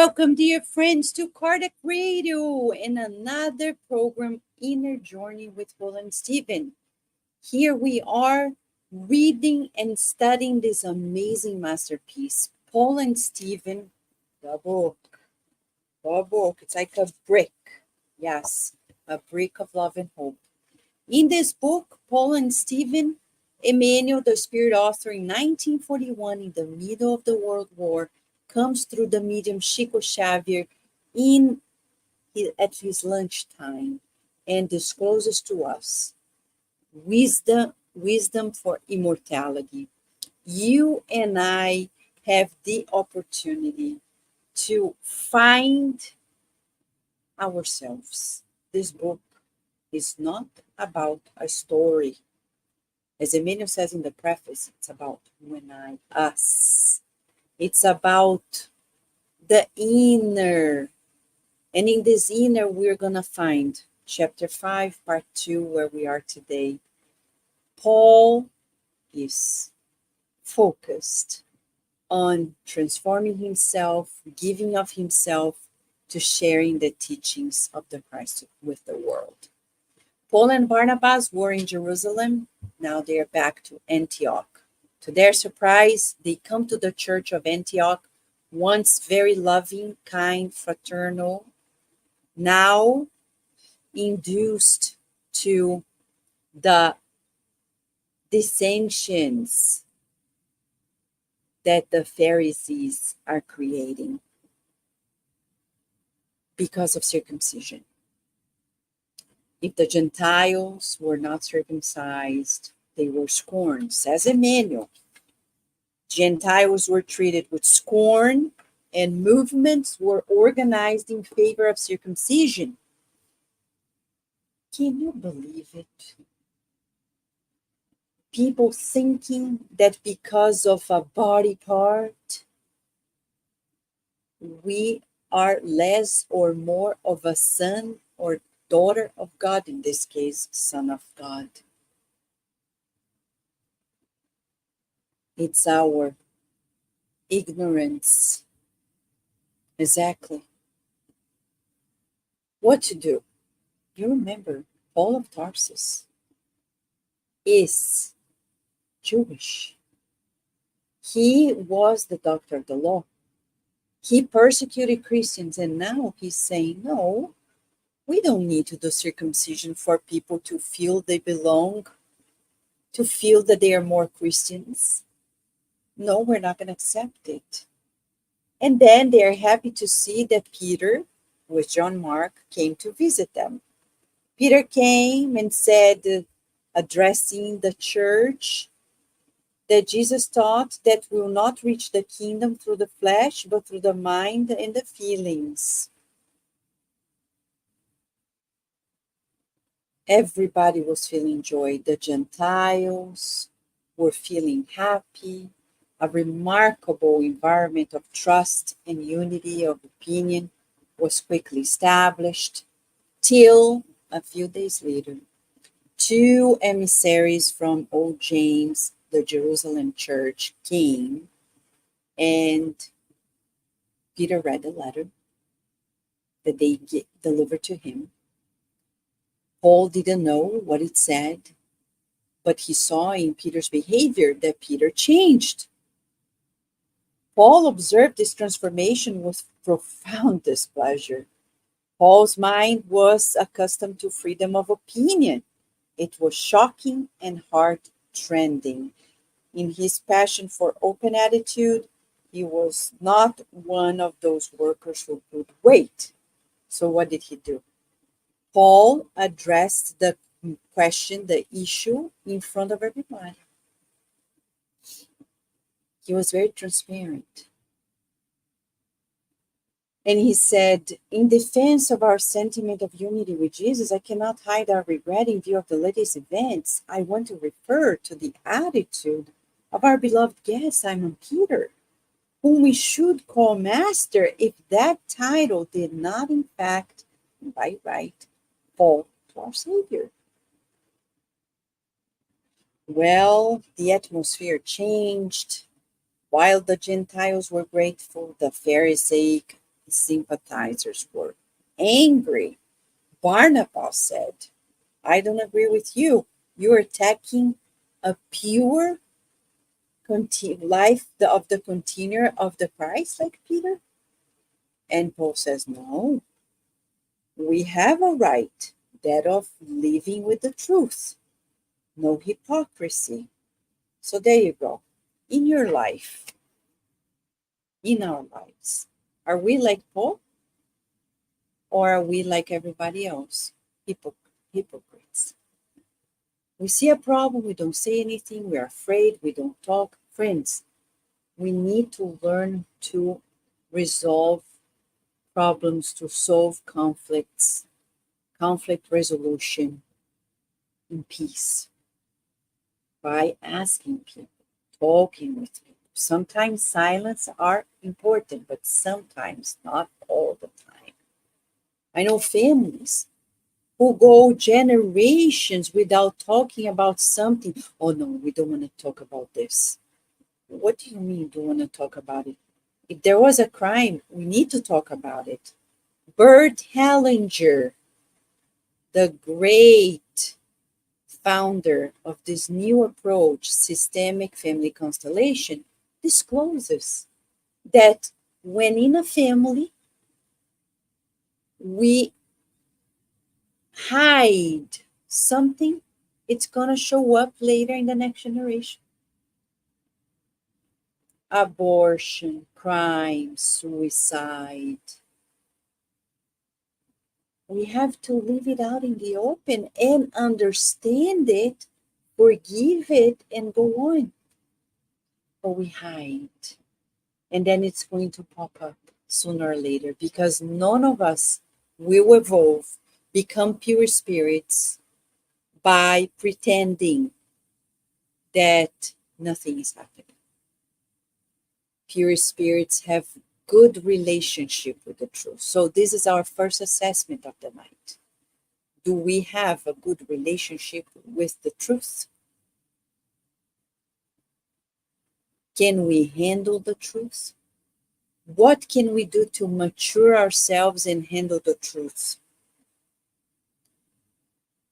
Welcome, dear friends, to Kardec Radio and another program, Inner Journey with Paul and Stephen. Here we are reading and studying this amazing masterpiece, Paul and Stephen, the book. The book, it's like a brick. Yes, a brick of love and hope. In this book, Paul and Stephen, Emmanuel, the spirit author in 1941, in the middle of the World War, comes through the medium Chico Xavier at his lunchtime and discloses to us wisdom for immortality. You and I have the opportunity to find ourselves. This book is not about a story. As Emmanuel says in the preface, it's about you and I, us. It's about the inner. And in this inner, we're going to find chapter 5, part 2, where we are today. Paul is focused on transforming himself, giving of himself to sharing the teachings of the Christ with the world. Paul and Barnabas were in Jerusalem. Now they are back to Antioch. To their surprise, they come to the church of Antioch, once very loving, kind, fraternal, now induced to the dissensions that the Pharisees are creating because of circumcision. If the Gentiles were not circumcised, they were scorned, says Emmanuel. Gentiles were treated with scorn, and movements were organized in favor of circumcision. Can you believe it? People thinking that because of a body part, we are less or more of a son or daughter of God, in this case, son of God. It's our ignorance. Exactly. What to do? You remember, Paul of Tarsus is Jewish. He was the doctor of the law. He persecuted Christians, and now he's saying, no, we don't need to do circumcision for people to feel they belong, to feel that they are more Christians. No, we're not going to accept it. And then they're happy to see that Peter, with John Mark, came to visit them. Peter came and said, addressing the church, that Jesus taught that we will not reach the kingdom through the flesh, but through the mind and the feelings. Everybody was feeling joy. The Gentiles were feeling happy. A remarkable environment of trust and unity of opinion was quickly established, till a few days later, two emissaries from old James, the Jerusalem church, came, and Peter read the letter that they delivered to him. Paul didn't know what it said, but he saw in Peter's behavior that Peter changed. Paul observed this transformation with profound displeasure. Paul's mind was accustomed to freedom of opinion. It was shocking and heart-rending. In his passion for open attitude, he was not one of those workers who could wait. So what did he do? Paul addressed the question, the issue, in front of everybody. He was very transparent. And he said, in defense of our sentiment of unity with Jesus, I cannot hide our regret in view of the latest events. I want to refer to the attitude of our beloved guest, Simon Peter, whom we should call master if that title did not, in fact, by right, fall to our Savior. Well, the atmosphere changed. While the Gentiles were grateful, the Pharisaic sympathizers were angry. Barnabas said, I don't agree with you. You're attacking a pure life of the container of the Christ, like Peter. And Paul says, no, we have a right, that of living with the truth, no hypocrisy. So there you go. In your life, in our lives, are we like Paul, or are we like everybody else? Hypocrites. We see a problem, we don't say anything, we're afraid, we don't talk. Friends, we need to learn to resolve problems, to solve conflicts, conflict resolution in peace by asking people, talking with people. Sometimes silence are important, but sometimes not all the time. I know families who go generations without talking about something. Oh no, we don't want to talk about this. What do you mean don't want to talk about it? If there was a crime, we need to talk about it. Bert Hellinger, the great founder of this new approach, systemic family constellation, discloses that when in a family we hide something, it's going to show up later in the next generation. Abortion, crime, suicide. We have to leave it out in the open and understand it, forgive it, and go on. But we hide. And then it's going to pop up sooner or later, because none of us will evolve, become pure spirits by pretending that nothing is happening. Pure spirits have good relationship with the truth. So this is our first assessment of the night. Do we have a good relationship with the truth? Can we handle the truth? What can we do to mature ourselves and handle the truth?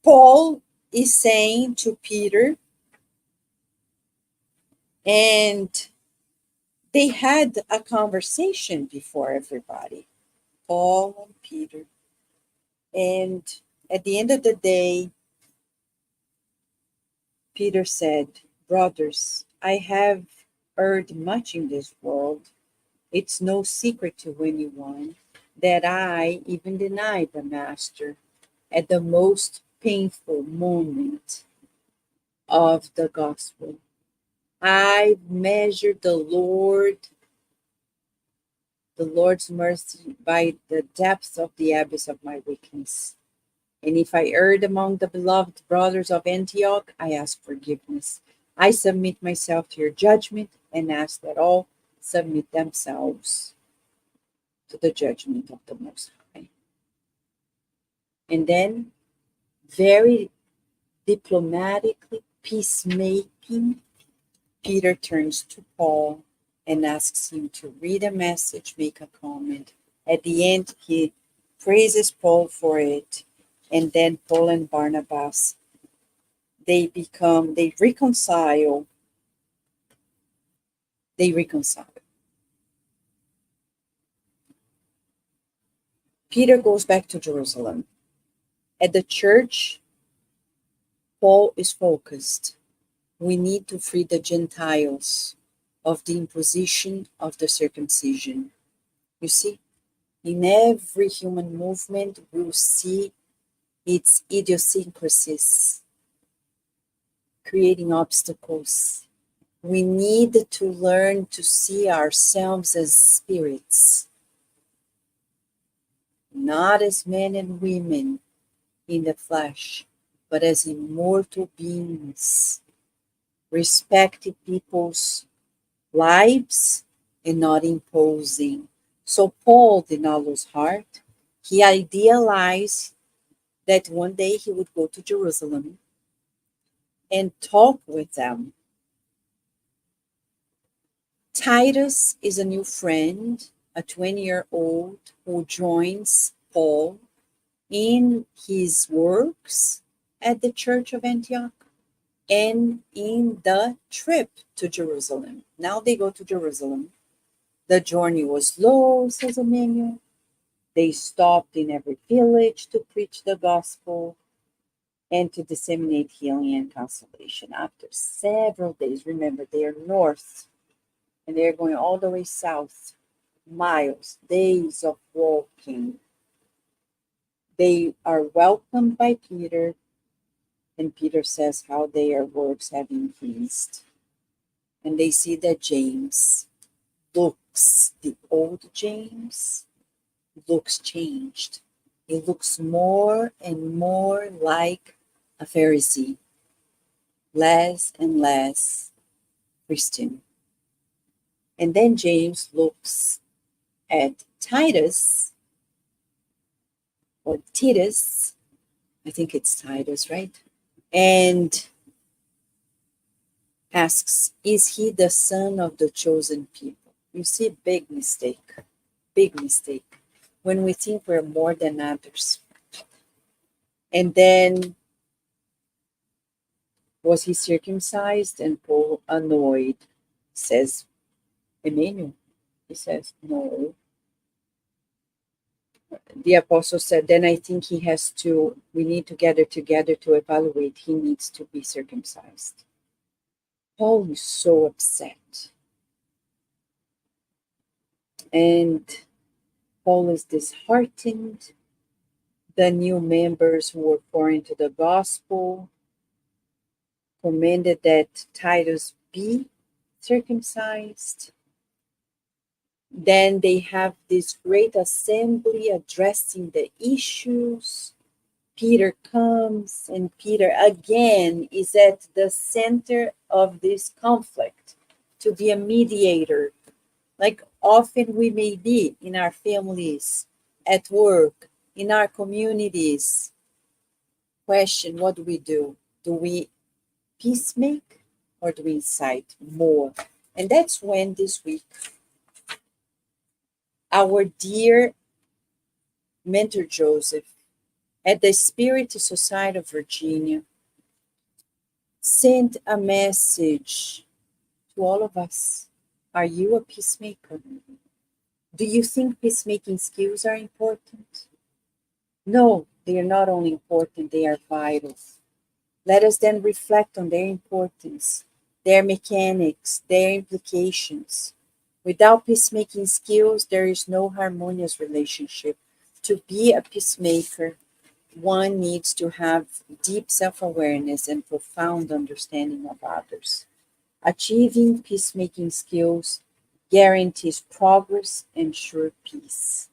Paul is saying to Peter, and they had a conversation before everybody, Paul and Peter. And at the end of the day, Peter said, brothers, I have heard much in this world. It's no secret to anyone that I even denied the master at the most painful moment of the gospel. I measured the Lord's mercy by the depth of the abyss of my weakness. And if I erred among the beloved brothers of Antioch, I ask forgiveness. I submit myself to your judgment and ask that all submit themselves to the judgment of the Most High. And then, very diplomatically, peacemaking, Peter turns to Paul and asks him to read a message, make a comment. At the end, he praises Paul for it. And then Paul and Barnabas, they reconcile. Peter goes back to Jerusalem. At the church, Paul is focused. We need to free the Gentiles of the imposition of the circumcision. You see, in every human movement, we'll see its idiosyncrasies, creating obstacles. We need to learn to see ourselves as spirits, not as men and women in the flesh, but as immortal beings, respecting people's lives and not imposing. So Paul did not lose heart. He idealized that one day he would go to Jerusalem and talk with them. Titus is a new friend a 20-year-old who joins Paul in his works at the Church of Antioch and in the trip to Jerusalem. Now they go to Jerusalem. The journey was slow, says Emmanuel. They stopped in every village to preach the gospel and to disseminate healing and consolation. After several days, remember, they are north and they're going all the way south, miles, days of walking. They are welcomed by Peter, and Peter says how their works have increased. And they see that James looks, the old James, looks changed. He looks more and more like a Pharisee, less and less Christian. And then James looks at Titus, or Titus, I think it's Titus, right? And asks, is he the son of the chosen people? You see, big mistake, big mistake. When we think we're more than others. And then, was he circumcised? And Paul, annoyed, says, Emmanuel. He says, no. The apostle said, then I think we need to gather together to evaluate. He needs to be circumcised. Paul is so upset. And Paul is disheartened. The new members who were pouring into the gospel commanded that Titus be circumcised. Then they have this great assembly addressing the issues. Peter comes, and Peter again is at the center of this conflict to be a mediator, like often we may be in our families, at work, in our communities. Question, what do we do? Do we peacemake or do we incite more? And that's when this week our dear mentor Joseph at the Spirit Society of Virginia sent a message to all of us. Are you a peacemaker? Do you think peacemaking skills are important? No, they are not only important, they are vital. Let us then reflect on their importance, their mechanics, their implications. Without peacemaking skills, there is no harmonious relationship. To be a peacemaker, one needs to have deep self-awareness and profound understanding of others. Achieving peacemaking skills guarantees progress and sure peace.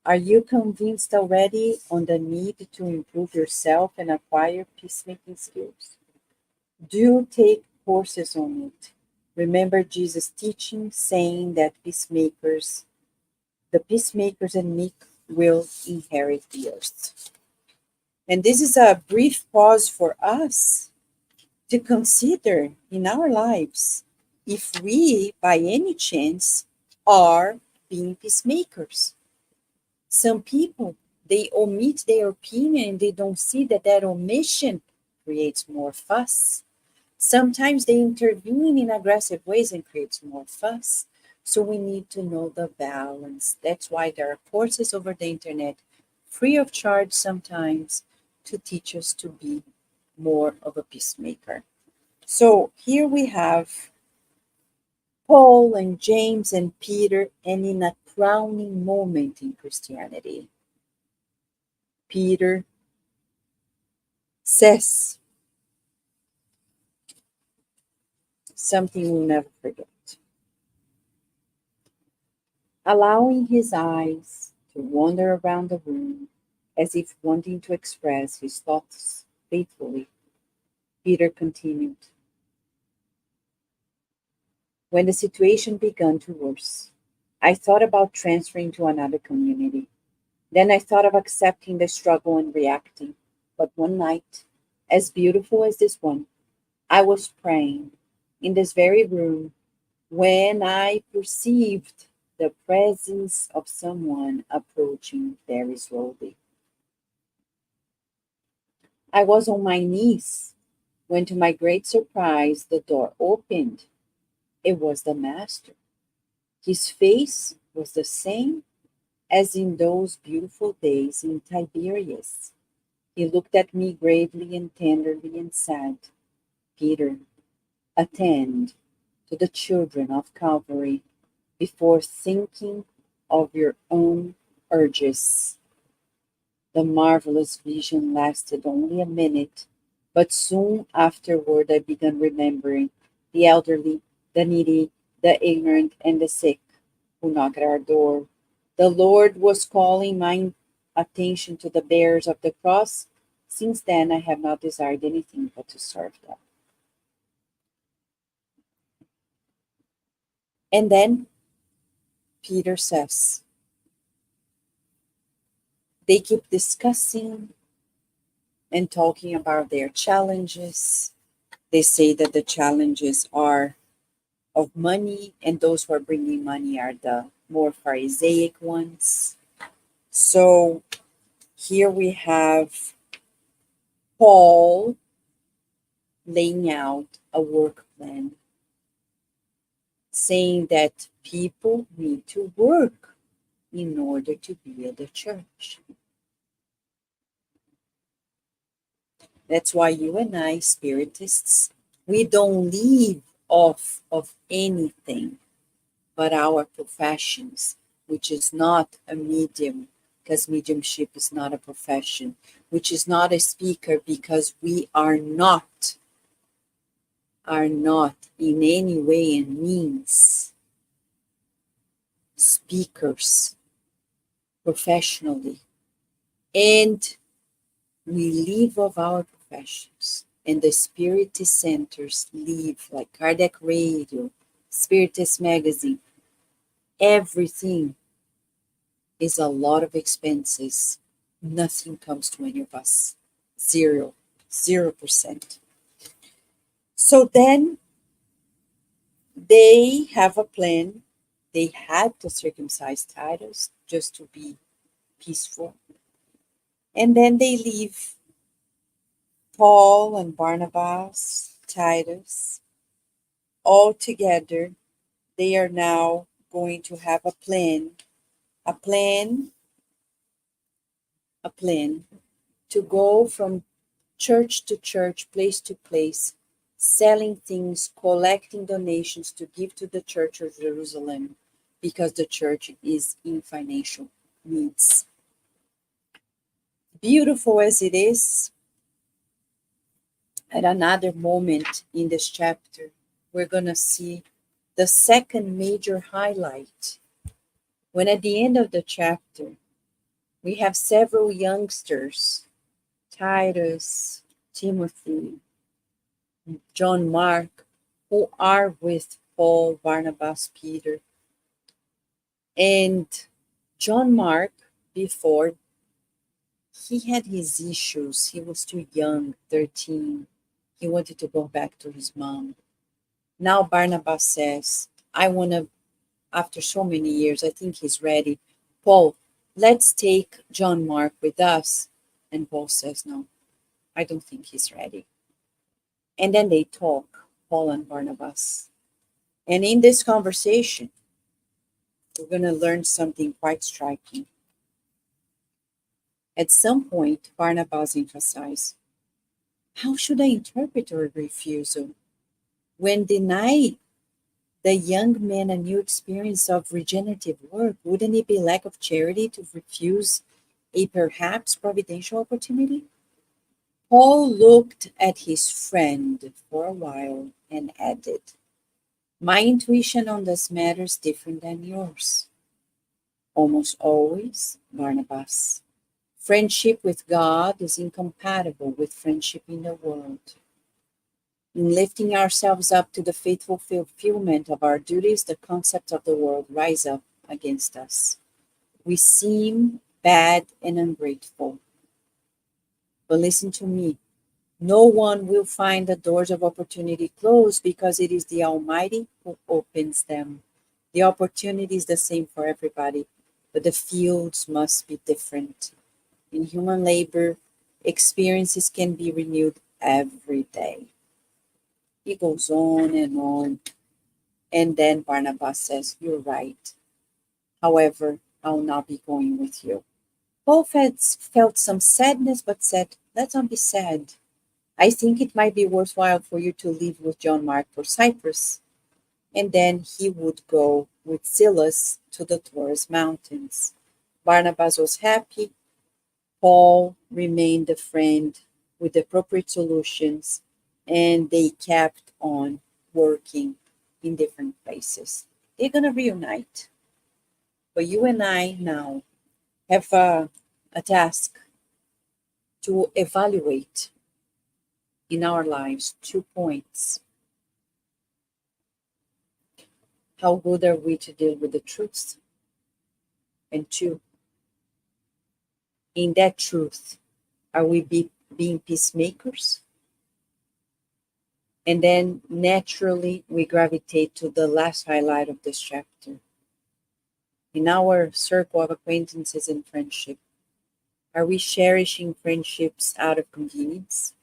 Are you convinced already on the need to improve yourself and acquire peacemaking skills? Do take courses on it. Remember Jesus' teaching saying that the peacemakers and meek will inherit the earth. And this is a brief pause for us to consider in our lives if we, by any chance, are being peacemakers. Some people, they omit their opinion and they don't see that that omission creates more fuss. Sometimes they intervene in aggressive ways and creates more fuss. So we need to know the balance. That's why there are courses over the internet, free of charge sometimes, to teach us to be more of a peacemaker. So here we have Paul and James and Peter, and in a crowning moment in Christianity, Peter says something we'll never forget. Allowing his eyes to wander around the room as if wanting to express his thoughts faithfully, Peter continued. When the situation began to worsen, I thought about transferring to another community. Then I thought of accepting the struggle and reacting. But one night, as beautiful as this one, I was praying in this very room when I perceived the presence of someone approaching very slowly. I was on my knees when, to my great surprise, the door opened. It was the master. His face was the same as in those beautiful days in Tiberias. He looked at me gravely and tenderly and said, "Peter, attend to the children of Calvary before thinking of your own urges." The marvelous vision lasted only a minute, but soon afterward I began remembering the elderly, the needy, the ignorant, and the sick who knocked at our door. The Lord was calling my attention to the bearers of the cross. Since then, I have not desired anything but to serve them. And then Peter says, they keep discussing and talking about their challenges. They say that the challenges are of money, and those who are bringing money are the more Pharisaic ones. So here we have Paul laying out a work plan, saying that people need to work in order to be at the church. That's why you and I, Spiritists, we don't live off of anything but our professions, which is not a medium, because mediumship is not a profession, which is not a speaker, because we are not in any way and means speakers professionally. And we live of our professions. And the Spiritist centers live like Cardiac Radio, Spiritist Magazine. Everything is a lot of expenses. Nothing comes to any of us. 0%. So then they have a plan. They had to circumcise Titus just to be peaceful. And then they leave Paul and Barnabas, Titus, all together. They are now going to have a plan to go from church to church, place to place, selling things, collecting donations to give to the church of Jerusalem, because the church is in financial needs. Beautiful as it is, at another moment in this chapter, we're going to see the second major highlight, when at the end of the chapter, we have several youngsters, Titus, Timothy, John Mark, who are with Paul, Barnabas, Peter. And John Mark, before, he had his issues. He was too young, 13. He wanted to go back to his mom. Now Barnabas says, I want to, after so many years, I think he's ready. Paul, let's take John Mark with us. And Paul says, no, I don't think he's ready. And then they talk, Paul and Barnabas. And in this conversation, we're going to learn something quite striking. At some point, Barnabas emphasized, how should I interpret a refusal? When denied the young man a new experience of regenerative work, wouldn't it be lack of charity to refuse a perhaps providential opportunity? Paul looked at his friend for a while and added, my intuition on this matter is different than yours. Almost always, Barnabas, friendship with God is incompatible with friendship in the world. In lifting ourselves up to the faithful fulfillment of our duties, the concepts of the world rise up against us. We seem bad and ungrateful. But listen to me. No one will find the doors of opportunity closed, because it is the Almighty who opens them. The opportunity is the same for everybody, but the fields must be different. In human labor, experiences can be renewed every day. He goes on and on. And then Barnabas says, "You're right. However, I'll not be going with you." Paul felt some sadness, but said, "Let's not be sad. I think it might be worthwhile for you to leave with John Mark for Cyprus." And then he would go with Silas to the Taurus Mountains. Barnabas was happy. Paul remained a friend with the appropriate solutions, and they kept on working in different places. They're going to reunite. But you and I now have a task to evaluate in our lives 2 points. How good are we to deal with the truth? And two, in that truth, are we being peacemakers? And then naturally we gravitate to the last highlight of this chapter. In our circle of acquaintances and friendship, are we cherishing friendships out of convenience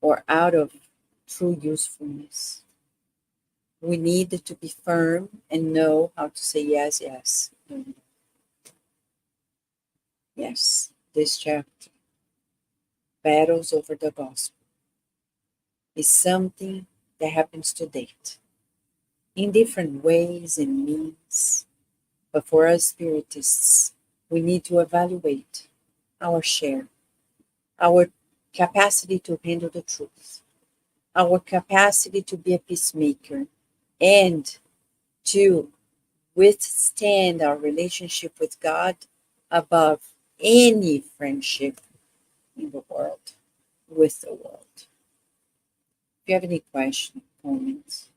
or out of true usefulness? We need to be firm and know how to say yes, yes, no, no. Yes, this chapter, Battles over the Gospel, is something that happens to date in different ways and means. But for us Spiritists, we need to evaluate our share, our capacity to handle the truth, our capacity to be a peacemaker, and to withstand our relationship with God above any friendship in the world, with the world. If you have any questions, comments,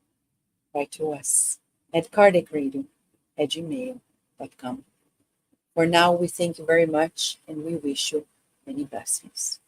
write to us at cardiacradio@gmail.com. For now, we thank you very much and we wish you many blessings.